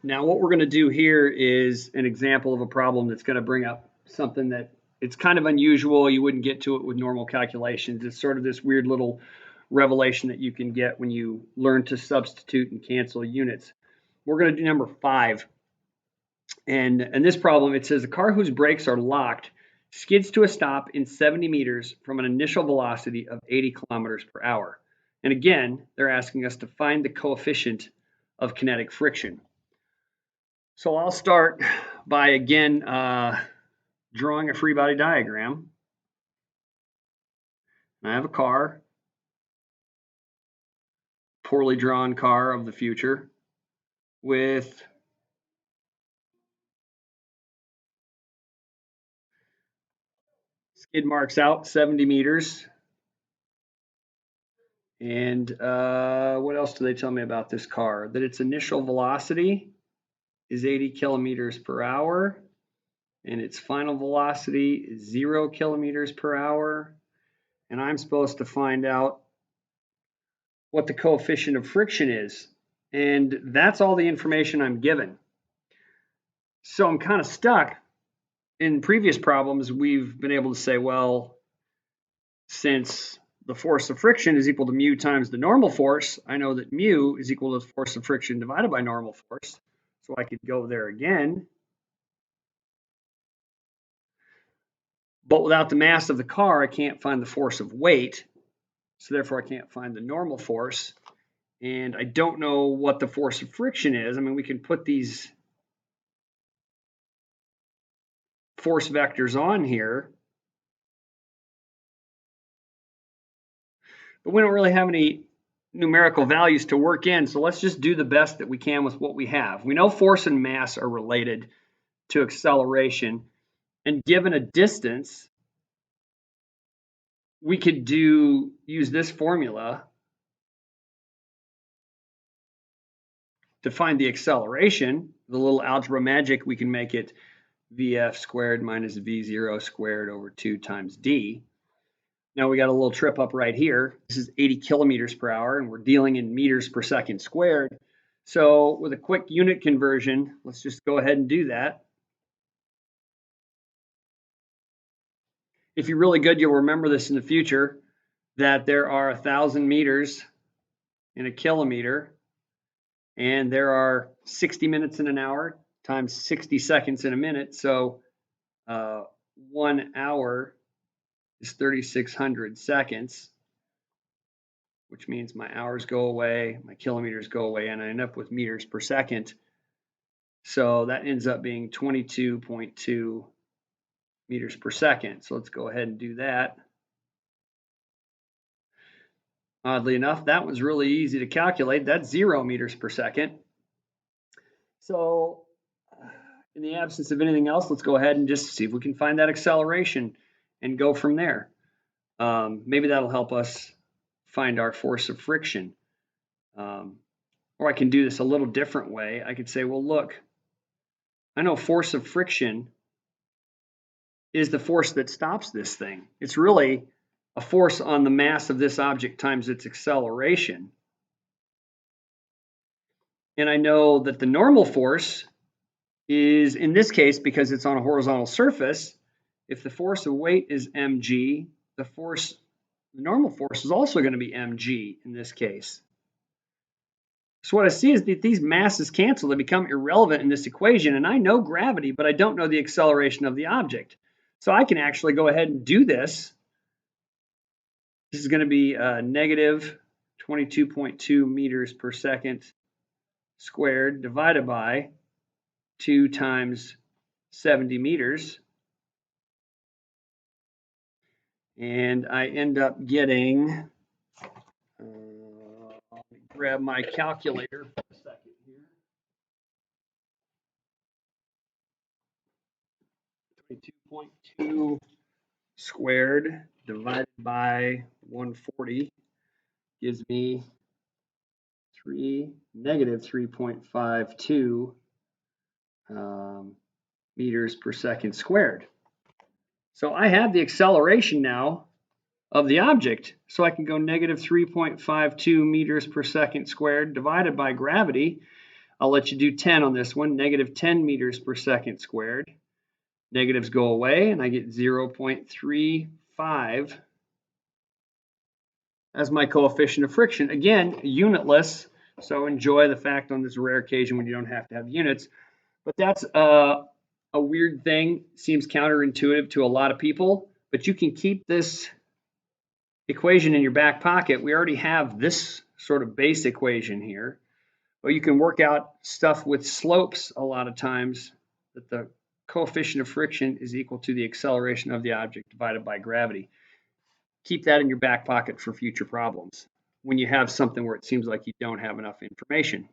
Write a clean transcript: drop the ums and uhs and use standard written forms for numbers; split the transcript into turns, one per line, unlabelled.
Now what we're going to do here is an example of a problem that's going to bring up something that it's kind of unusual. You wouldn't get to it with normal calculations. It's sort of this weird little revelation that you can get when you learn to substitute and cancel units. We're going to do number 5. And in this problem, it says a car whose brakes are locked skids to a stop in 70 meters from an initial velocity of 80 kilometers per hour. And again, they're asking us to find the coefficient of kinetic friction. So I'll start by, again, drawing a free body diagram. I have a car, poorly drawn car of the future, with skid marks out 70 meters. And what else do they tell me about this car? That its initial velocity is 80 kilometers per hour, and its final velocity is 0 kilometers per hour. And I'm supposed to find out what the coefficient of friction is. And that's all the information I'm given. So I'm kind of stuck. In previous problems, we've been able to say, well, since the force of friction is equal to mu times the normal force, I know that mu is equal to the force of friction divided by normal force. So I could go there again. But without the mass of the car, I can't find the force of weight. So therefore, I can't find the normal force. And I don't know what the force of friction is. I mean, we can put these force vectors on here, but we don't really have any numerical values to work in. So let's just do the best that we can with what we have. We know force and mass are related to acceleration. And given a distance, we could use this formula to find the acceleration. The little algebra magic, we can make it vf squared minus v0 squared over 2 times d. Now we got a little trip up right here. This is 80 kilometers per hour, and we're dealing in meters per second squared. So with a quick unit conversion, let's just go ahead and do that. If you're really good, you'll remember this in the future, that there are 1,000 meters in a kilometer, and there are 60 minutes in an hour times 60 seconds in a minute. So 1 hour is 3,600 seconds, which means my hours go away, my kilometers go away, and I end up with meters per second. So that ends up being 22.2 meters per second. So let's go ahead and do that. Oddly enough, that one's really easy to calculate. That's 0 meters per second. So in the absence of anything else, let's go ahead and just see if we can find that acceleration and go from there. Maybe that'll help us find our force of friction. Or I can do this a little different way. I could say, well, look, I know force of friction is the force that stops this thing. It's really a force on the mass of this object times its acceleration. And I know that the normal force is, in this case, because it's on a horizontal surface, if the force of weight is mg, the normal force is also going to be mg in this case. So what I see is that these masses cancel. They become irrelevant in this equation. And I know gravity, but I don't know the acceleration of the object. So I can actually go ahead and do this. This is going to be negative 22.2 meters per second squared divided by 2 times 70 meters. And I end up getting, let me grab my calculator for a second here. 22.2 squared divided by 140 gives me negative 3.52 meters per second squared. So I have the acceleration now of the object. So I can go negative 3.52 meters per second squared divided by gravity. I'll let you do 10 on this one, negative 10 meters per second squared. Negatives go away, and I get 0.35 as my coefficient of friction. Again, unitless, so enjoy the fact on this rare occasion when you don't have to have units. But that's a weird thing, seems counterintuitive to a lot of people, but you can keep this equation in your back pocket. We already have this sort of base equation here, but you can work out stuff with slopes a lot of times, that the coefficient of friction is equal to the acceleration of the object divided by gravity. Keep that in your back pocket for future problems when you have something where it seems like you don't have enough information.